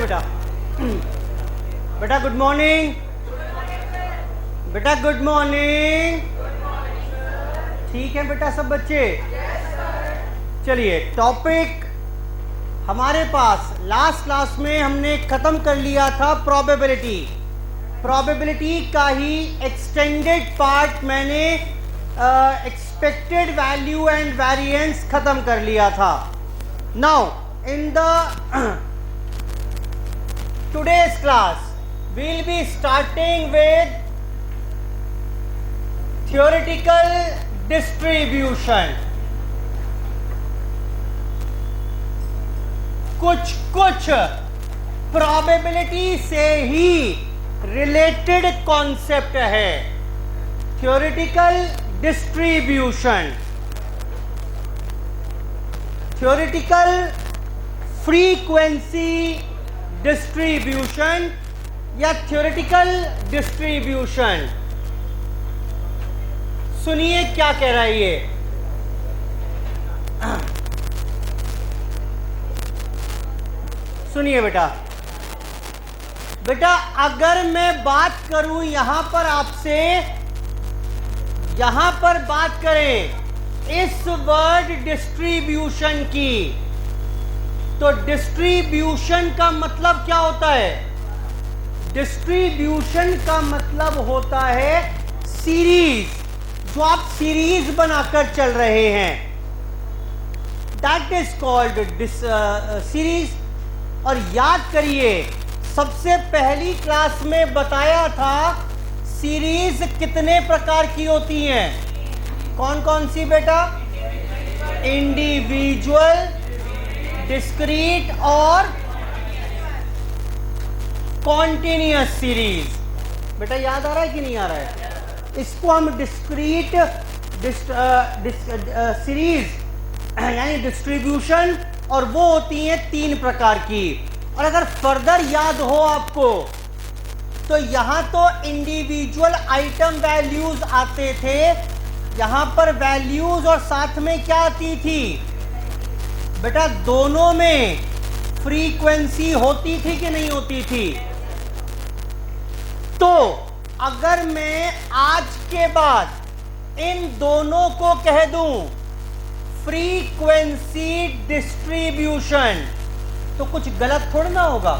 बेटा। बेटा good morning. बेटा गुड मॉर्निंग। ठीक है बेटा सब बच्चे। चलिए टॉपिक हमारे पास लास्ट क्लास में हमने खत्म कर लिया था प्रोबेबिलिटी। प्रोबेबिलिटी का ही एक्सटेंडेड पार्ट मैंने एक्सपेक्टेड वैल्यू एंड वेरिएंस खत्म कर लिया था। Now in the today's class we'll be starting with theoretical distribution। कुछ probability से ही related concept है theoretical distribution। theoretical frequency distribution या थ्योरेटिकल डिस्ट्रीब्यूशन। सुनिए क्या कह रहा है ये। सुनिए बेटा। बेटा अगर मैं बात करूं यहां पर आपसे, यहां पर बात करें इस वर्ड डिस्ट्रीब्यूशन की, तो डिस्ट्रीब्यूशन का मतलब क्या होता है? डिस्ट्रीब्यूशन का मतलब होता है सीरीज, जो आप सीरीज बनाकर चल रहे हैं, दैट इज कॉल्ड सीरीज। और याद करिए सबसे पहली क्लास में बताया था सीरीज कितने प्रकार की होती हैं। कौन कौन सी बेटा? इंडिविजुअल, डिस्क्रीट और कॉन्टिन्यूअस सीरीज। बेटा याद आ रहा है कि नहीं आ रहा है? इसको हम डिस्क्रीट सीरीज यानी डिस्ट्रीब्यूशन, और वो होती हैं 3 प्रकार की। और अगर फर्दर याद हो आपको तो यहां तो इंडिविजुअल आइटम वैल्यूज आते थे, यहां पर वैल्यूज और साथ में क्या आती थी बेटा? दोनों में फ्रीक्वेंसी होती थी कि नहीं होती थी? तो अगर मैं आज के बाद इन दोनों को कह दूं फ्रीक्वेंसी डिस्ट्रीब्यूशन, तो कुछ गलत थोड़ा ना होगा।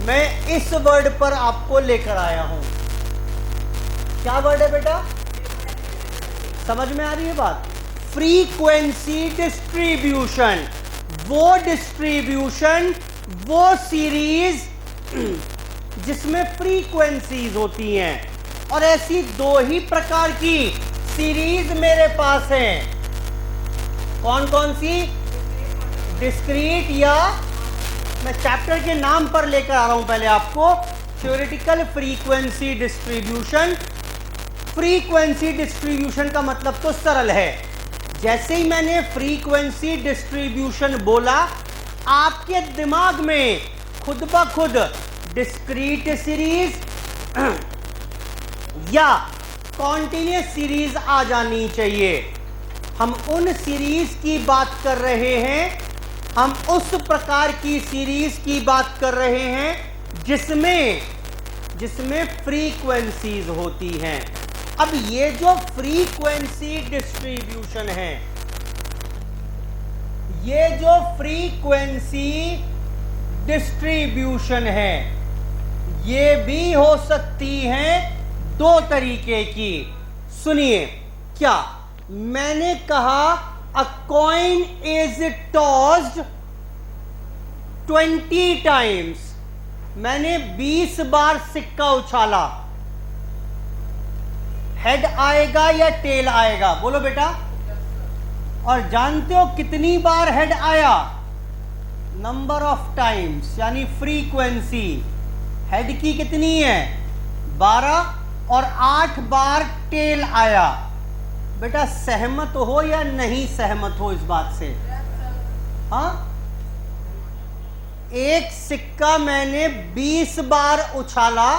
मैं इस वर्ड पर आपको लेकर आया हूं। क्या वर्ड है बेटा? समझ में आ रही है बात? फ्रीक्वेंसी डिस्ट्रीब्यूशन, वो डिस्ट्रीब्यूशन, वो सीरीज जिसमें फ्रीक्वेंसीज होती हैं। और ऐसी 2 ही प्रकार की सीरीज मेरे पास हैं। कौन कौन सी? डिस्क्रीट, या मैं चैप्टर के नाम पर लेकर आ रहा हूं पहले आपको, theoretical frequency distribution. Frequency distribution का मतलब तो सरल है। जैसे ही मैंने फ्रीक्वेंसी डिस्ट्रीब्यूशन बोला, आपके दिमाग में खुद ब खुद डिस्क्रीट सीरीज या कॉन्टिन्यूअस सीरीज आ जानी चाहिए। हम उन सीरीज की बात कर रहे हैं, हम उस प्रकार की सीरीज की बात कर रहे हैं जिसमें फ्रीक्वेंसीज होती हैं। अब ये जो फ्रीक्वेंसी डिस्ट्रीब्यूशन है, ये जो फ्रीक्वेंसी डिस्ट्रीब्यूशन है, ये भी हो सकती हैं 2 तरीके की। सुनिए क्या मैंने कहा? अ कॉइन इज टॉस्ड 20 टाइम्स। मैंने 20 बार सिक्का उछाला, हेड आएगा या टेल आएगा? बोलो बेटा। और जानते हो कितनी बार हेड आया? नंबर ऑफ टाइम्स, यानी फ्रीक्वेंसी हेड की कितनी है? 12, और 8 बार टेल आया। बेटा सहमत हो या नहीं सहमत हो इस बात से? हाँ, एक सिक्का मैंने 20 बार उछाला,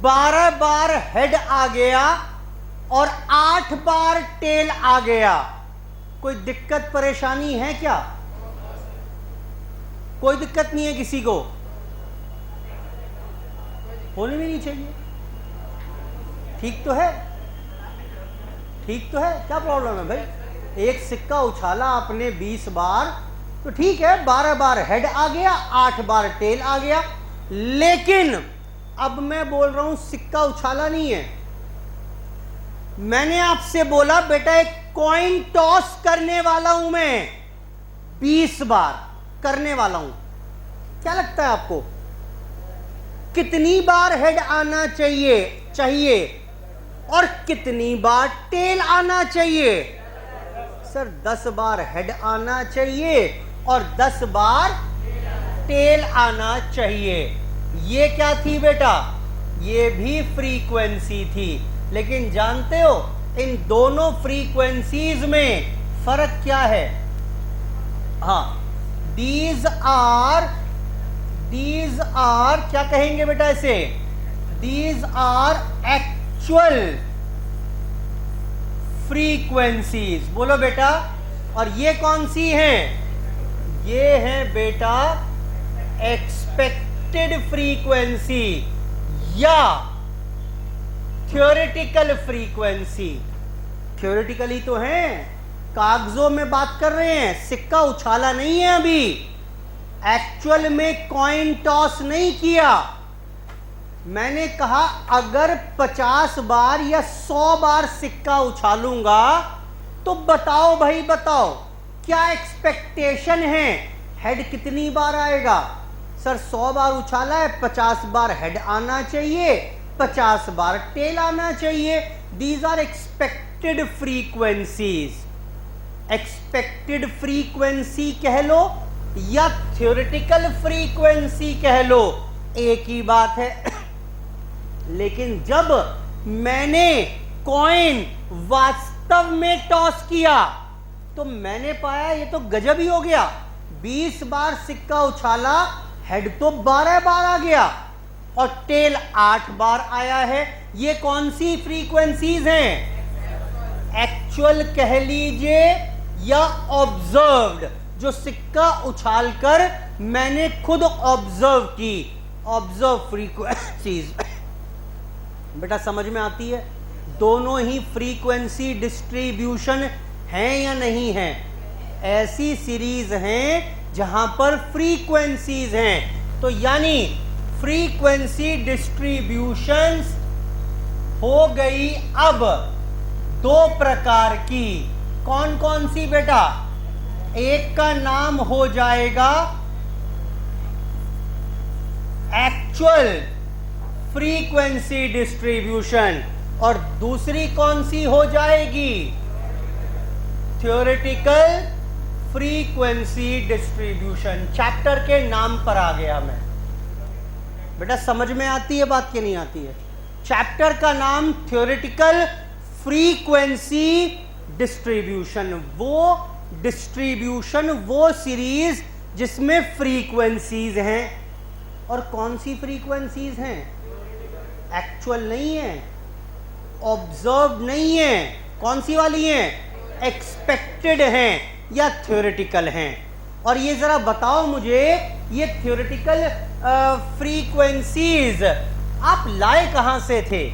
12 बार हेड आ गया और 8 बार टेल आ गया। कोई दिक्कत परेशानी है क्या? कोई दिक्कत नहीं है किसी को? होनी भी नहीं चाहिए। ठीक तो है? ठीक तो है? क्या प्रॉब्लम है भाई? एक सिक्का उछाला आपने 20 बार तो ठीक है, 12 बार हेड आ गया, 8 बार टेल आ गया। लेकिन अब मैं बोल रहा हूं सिक्का उछाला नहीं है, मैंने आपसे बोला बेटा एक कॉइन टॉस करने वाला हूं मैं, 20 बार करने वाला हूं। क्या लगता है आपको कितनी बार हेड आना चाहिए और कितनी बार टेल आना चाहिए? सर 10 बार हेड आना चाहिए और 10 बार टेल आना चाहिए। ये क्या थी बेटा? ये भी फ्रीक्वेंसी थी। लेकिन जानते हो इन दोनों फ्रीक्वेंसीज में फर्क क्या है? हाँ, दीज आर क्या कहेंगे बेटा इसे? These are actual frequencies. बोलो बेटा। और ये कौन सी हैं? ये है बेटा एक्सपेक्टेड फ्रीक्वेंसी या थ्योरेटिकल फ्रीक्वेंसी। थ्योरेटिकली तो है, कागजों में बात कर रहे हैं, सिक्का उछाला नहीं है अभी, एक्चुअल में कॉइन टॉस नहीं किया। मैंने कहा अगर 50 बार या 100 बार सिक्का उछालूंगा तो बताओ भाई, बताओ क्या एक्सपेक्टेशन है? हेड कितनी बार आएगा? सर 100 बार उछाला है, 50 बार हेड आना चाहिए, 50 बार टेल आना चाहिए। These are expected frequencies. Expected frequency कह लो या थ्योरेटिकल फ्रीक्वेंसी कह लो, एक ही बात है। लेकिन जब मैंने कॉइन वास्तव में टॉस किया तो मैंने पाया ये तो गजब ही हो गया। 20 बार सिक्का उछाला, हेड तो 12 बार आ गया और टेल 8 बार आया है। ये कौन सी फ्रीक्वेंसीज हैं? एक्चुअल कह लीजिए या ऑब्जर्व्ड, जो सिक्का उछालकर मैंने खुद ऑब्जर्व की, ऑब्जर्व फ्रीक्वेंसीज। बेटा समझ में आती है? दोनों ही फ्रीक्वेंसी डिस्ट्रीब्यूशन हैं या नहीं है? ऐसी सीरीज हैं जहां पर फ्रीक्वेंसीज हैं। तो यानी फ्रीक्वेंसी डिस्ट्रीब्यूशंस हो गई अब 2 प्रकार की। कौन कौन सी बेटा? एक का नाम हो जाएगा एक्चुअल फ्रीक्वेंसी डिस्ट्रीब्यूशन और दूसरी कौन सी हो जाएगी? Theoretical frequency distribution. चैप्टर के नाम पर आ गया मैं। बेटा समझ में आती है बात कि नहीं आती है? चैप्टर का नाम थ्योरेटिकल फ्रीक्वेंसी डिस्ट्रीब्यूशन। वो डिस्ट्रीब्यूशन, वो सीरीज जिसमें फ्रीक्वेंसीज हैं। और कौन सी फ्रीक्वेंसीज हैं? एक्चुअल नहीं है, ऑब्जर्व नहीं है। कौन सी वाली हैं? एक्सपेक्टेड हैं या थ्योरेटिकल हैं। और ये जरा बताओ मुझे, ये थ्योरेटिकल फ्रीक्वेंसीज आप लाए कहां से थे?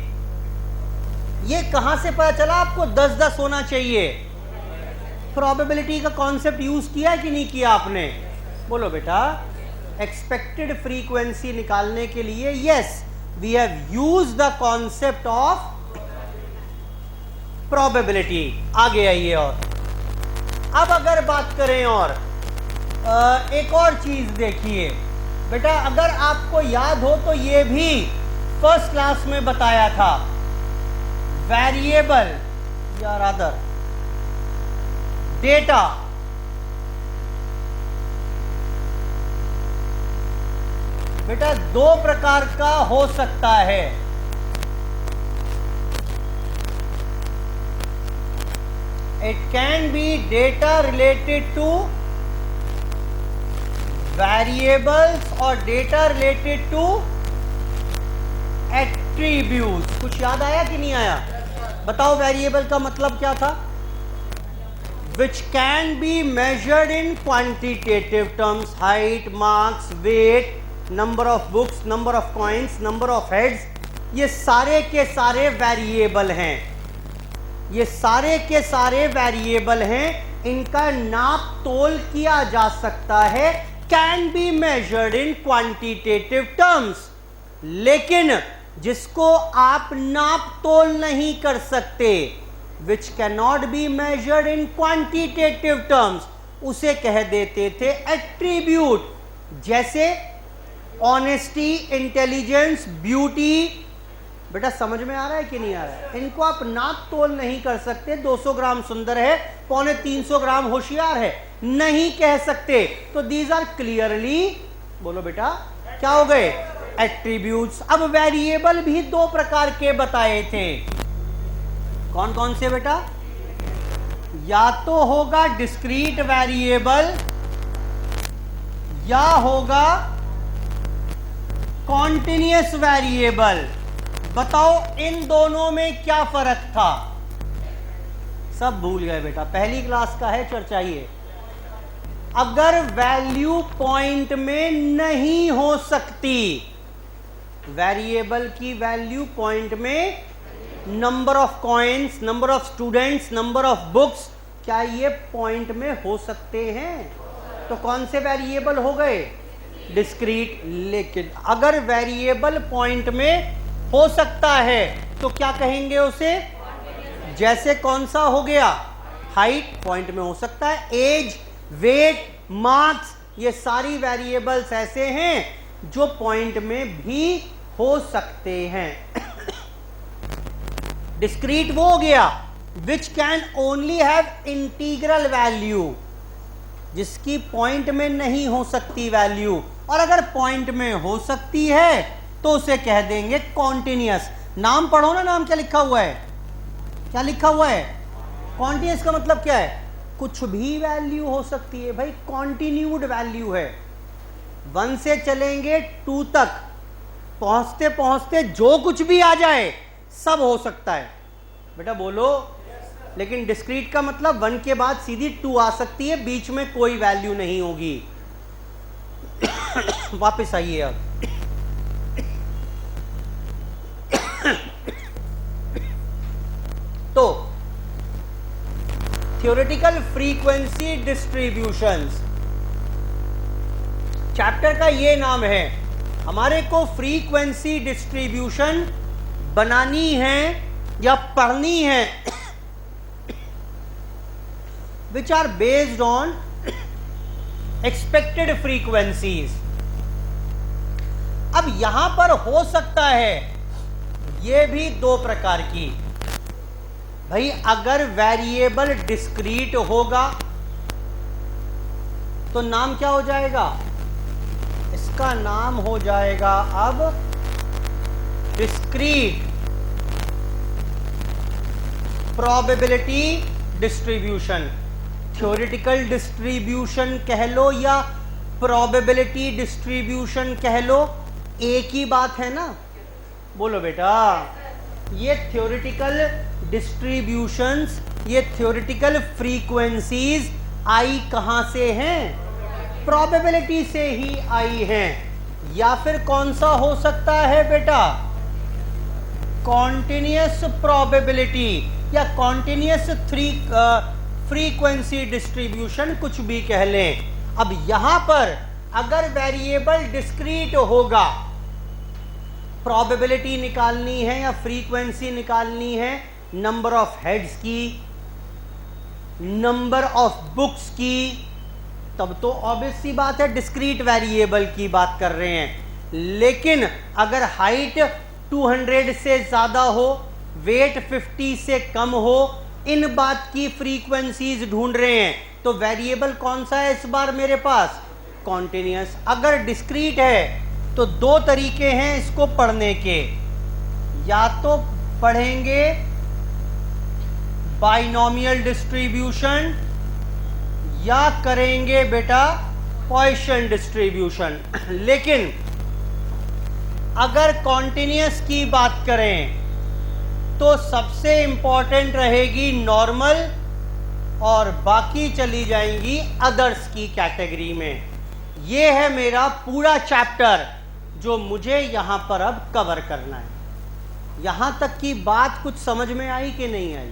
ये कहां से पता चला आपको 10-10 होना चाहिए? प्रोबेबिलिटी का कॉन्सेप्ट यूज किया कि नहीं किया आपने? बोलो बेटा। एक्सपेक्टेड फ्रीक्वेंसी निकालने के लिए yes, we have used the concept of probability. आगे आइए। और अब अगर बात करें और एक और चीज देखिए बेटा, अगर आपको याद हो तो ये भी फर्स्ट क्लास में बताया था, वेरिएबल या रादर डेटा। बेटा 2 प्रकार का हो सकता है। It can be data related two variables और डेटा रिलेटेड टू एट्रीब्यूट्स। कुछ याद आया कि नहीं आया? बताओ वेरिएबल का मतलब क्या था? which can be measured in quantitative terms, height, marks, weight, number of books, number of coins, number of heads, ये सारे के सारे वेरिएबल हैं, ये सारे के सारे वेरिएबल हैं, इनका नाप तोल किया जा सकता है, can be measured in quantitative terms. लेकिन जिसको आप नाप तोल नहीं कर सकते, which can not be measured in quantitative terms, उसे कह देते थे एट्रीब्यूट। जैसे ऑनेस्टी, इंटेलिजेंस, ब्यूटी। बेटा समझ में आ रहा है कि नहीं आ रहा है? इनको आप नाप तोल नहीं कर सकते। 200 ग्राम सुंदर है, 250 ग्राम होशियार है, नहीं कह सकते। तो दीज आर क्लियरली, बोलो बेटा क्या हो गए? एट्रीब्यूट्स। अब वेरिएबल भी दो प्रकार के बताए थे, कौन कौन से बेटा? या तो होगा डिस्क्रीट वेरिएबल या होगा कॉन्टिन्यूअस वेरिएबल। बताओ इन दोनों में क्या फर्क था? सब भूल गए बेटा, पहली क्लास का है चर्चा ये। अगर वैल्यू पॉइंट में नहीं हो सकती, वेरिएबल की वैल्यू पॉइंट में, number of coins, number of students, number of books, क्या ये पॉइंट में हो सकते हैं? तो कौन से वेरिएबल हो गए? डिस्क्रीट। लेकिन अगर वेरिएबल पॉइंट में हो सकता है तो क्या कहेंगे उसे? जैसे कौन सा हो गया? हाइट पॉइंट में हो सकता है, एज, वेट, मार्क्स, ये सारी वेरिएबल्स ऐसे हैं जो पॉइंट में भी हो सकते हैं। डिस्क्रीट वो हो गया which can only have integral value, जिसकी पॉइंट में नहीं हो सकती वैल्यू, और अगर पॉइंट में हो सकती है तो उसे कह देंगे कॉन्टिन्यूअस। नाम पढ़ो ना, नाम क्या लिखा हुआ है? क्या लिखा हुआ है? कॉन्टिन्यूअस का मतलब क्या है? कुछ भी वैल्यू हो सकती है भाई, कॉन्टिन्यूड वैल्यू है। 1 से चलेंगे 2 तक, पहुंचते पहुंचते जो कुछ भी आ जाए सब हो सकता है। बेटा बोलो। लेकिन डिस्क्रीट का मतलब 1 के बाद सीधी 2 आ सकती है, बीच में कोई वैल्यू नहीं होगी। वापस आइए अब। तो थ्योरेटिकल फ्रीक्वेंसी डिस्ट्रीब्यूशंस चैप्टर का ये नाम है। हमारे को फ्रीक्वेंसी डिस्ट्रीब्यूशन बनानी है या पढ़नी है, which are based on expected frequencies। अब यहां पर हो सकता है ये भी दो प्रकार की। भाई अगर वेरिएबल डिस्क्रीट होगा तो नाम क्या हो जाएगा? इसका नाम हो जाएगा अब discrete probability distribution. Theoretical distribution कह लो या प्रोबेबिलिटी डिस्ट्रीब्यूशन कह लो, एक ही बात है ना? बोलो बेटा। ये थ्योरेटिकल डिस्ट्रीब्यूशंस, ये थ्योरेटिकल फ्रीक्वेंसीज आई कहां से हैं? प्रोबेबिलिटी से ही आई हैं। या फिर कौन सा हो सकता है बेटा? कॉन्टिन्यूअस प्रोबेबिलिटी या कॉन्टिन्यूअस फ्रीक्वेंसी डिस्ट्रीब्यूशन, कुछ भी कह लें। अब यहां पर अगर वेरिएबल डिस्क्रीट होगा, प्रोबेबिलिटी निकालनी है या फ्रीक्वेंसी निकालनी है नंबर ऑफ हेड्स की, नंबर ऑफ बुक्स की, तब तो ऑब्वियस सी बात है डिस्क्रीट वेरिएबल की बात कर रहे हैं। लेकिन अगर हाइट 200 से ज्यादा हो, वेट 50 से कम हो, इन बात की फ्रीक्वेंसीज ढूंढ रहे हैं, तो वेरिएबल कौन सा है इस बार मेरे पास? कॉन्टिन्यूअस। अगर डिस्क्रीट है तो दो तरीके हैं इसको पढ़ने के, या तो पढ़ेंगे बाइनोमियल डिस्ट्रीब्यूशन या करेंगे बेटा पॉइसन डिस्ट्रीब्यूशन। लेकिन अगर कॉन्टिन्यूअस की बात करें तो सबसे इंपॉर्टेंट रहेगी नॉर्मल और बाकी चली जाएंगी अदर्स की कैटेगरी में। ये है मेरा पूरा चैप्टर जो मुझे यहां पर अब कवर करना है। यहां तक की बात कुछ समझ में आई कि नहीं आई?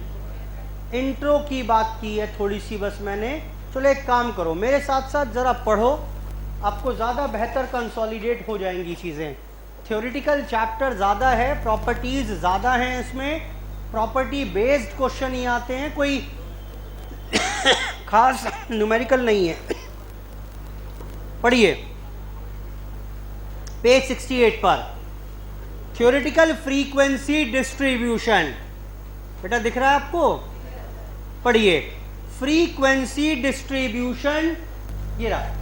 इंट्रो की बात की है थोड़ी सी बस मैंने। चलो एक काम करो, मेरे साथ साथ ज़रा पढ़ो, आपको ज़्यादा बेहतर कंसोलिडेट हो जाएंगी चीज़ें। थ्योरेटिकल चैप्टर ज़्यादा है, प्रॉपर्टीज़ ज़्यादा हैं इसमें, प्रॉपर्टी बेस्ड क्वेश्चन ही आते हैं, कोई खास न्यूमेरिकल नहीं है। पढ़िए पेज 68 पर, थ्योरेटिकल फ्रीक्वेंसी डिस्ट्रीब्यूशन। बेटा दिख रहा है आपको? पढ़िए, फ्रीक्वेंसी डिस्ट्रीब्यूशन, ये रहा।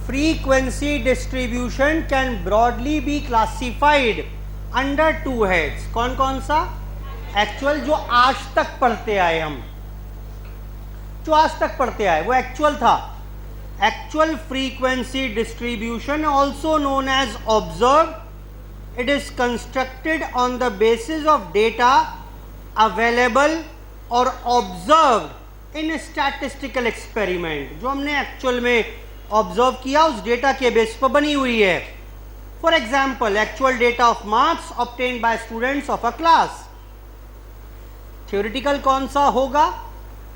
Frequency distribution can broadly be classified under two heads. कौन कौन सा? एक्चुअल, जो आज तक पढ़ते आए हम, जो आज तक पढ़ते आए वो एक्चुअल था। Actual frequency distribution also known as observe, it is constructed on the basis of data available or observed in statistical experiment। जो हमने एक्चुअल में ऑब्जर्व किया उस डेटा के बेस पर बनी हुई है। For example, actual data of marks obtained by students of a class. Theoretical कौन सा होगा?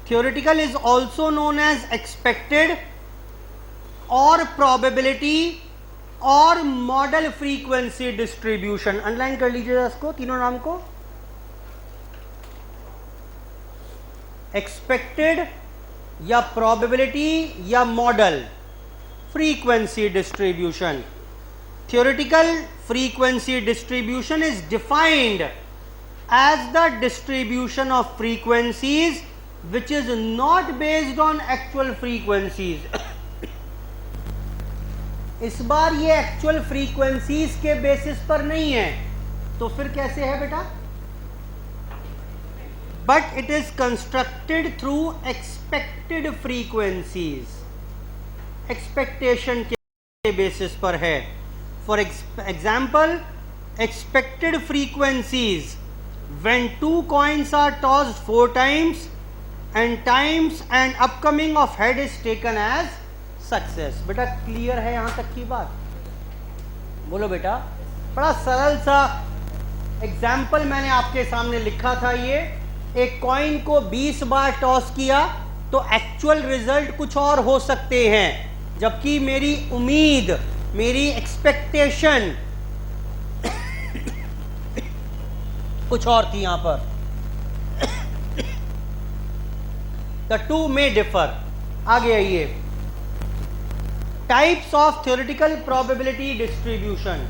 Theoretical is also known as expected और प्रोबेबिलिटी और मॉडल फ्रीक्वेंसी डिस्ट्रीब्यूशन। अंडरलाइन कर लीजिएगा इसको, तीनों नाम को। एक्सपेक्टेड या प्रोबेबिलिटी या model frequency distribution. Theoretical frequency distribution is defined as the distribution of frequencies which is not based on actual frequencies. इस बार ये एक्चुअल फ्रीक्वेंसीज के बेसिस पर नहीं है, तो फिर कैसे है बेटा? But it is constructed through expected frequencies, expectation के बेसिस पर है। For example, expected frequencies when 2 coins are tossed 4 times and upcoming of head is taken as success. बेटा क्लियर है यहां तक की बात? बोलो बेटा। बड़ा सरल सा एग्जाम्पल मैंने आपके सामने लिखा था। ये एक कॉइन को 20 बार टॉस किया तो एक्चुअल रिजल्ट कुछ और हो सकते हैं, जबकि मेरी उम्मीद, मेरी एक्सपेक्टेशन कुछ और थी यहां पर। The two may differ. आगे आइए, types of theoretical probability distribution.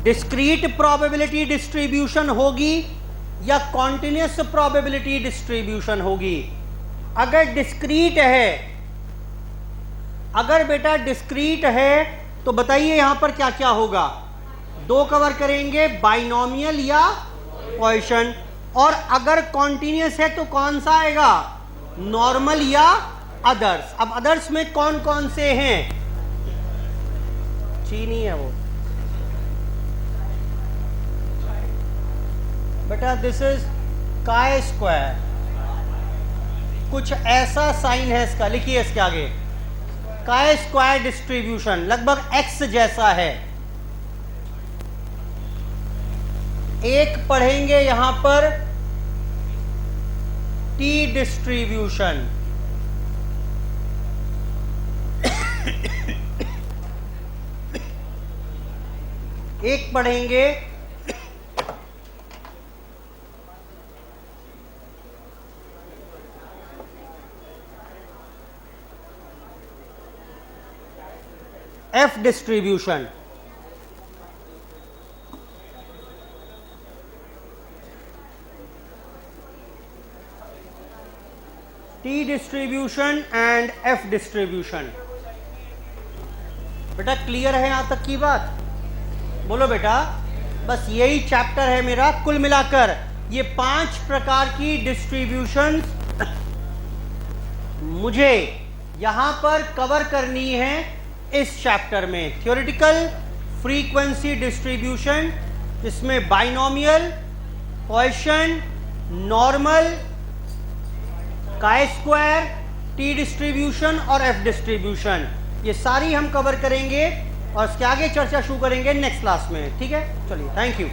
Discrete probability distribution होगी या कॉन्टिन्यूस प्रोबेबिलिटी डिस्ट्रीब्यूशन होगी? अगर डिस्क्रीट है, अगर बेटा डिस्क्रीट है तो बताइए यहां पर क्या क्या होगा? 2 कवर करेंगे, बाइनोमियल या पॉइसन। और अगर कॉन्टिन्यूस है तो कौन सा आएगा? नॉर्मल या अदर्स। अब अदर्स में कौन कौन से हैं? चीनी है वो बेटा। दिस इज काय स्क्वायर, कुछ ऐसा साइन है इसका, लिखिए इसके आगे। काय स्क्वायर डिस्ट्रीब्यूशन लगभग एक्स जैसा है। एक पढ़ेंगे यहां पर टी डिस्ट्रीब्यूशन। एक पढ़ेंगे F distribution. T distribution and F distribution. बेटा क्लियर है यहां तक की बात? बोलो बेटा। बस यही चैप्टर है मेरा। कुल मिलाकर ये 5 प्रकार की डिस्ट्रीब्यूशंस मुझे यहां पर कवर करनी है इस चैप्टर में। थ्योरेटिकल फ्रीक्वेंसी डिस्ट्रीब्यूशन, इसमें binomial, Poisson, normal chi square, T distribution और एफ डिस्ट्रीब्यूशन, ये सारी हम कवर करेंगे और इसके आगे चर्चा शुरू करेंगे नेक्स्ट क्लास में। ठीक है, चलिए, थैंक यू।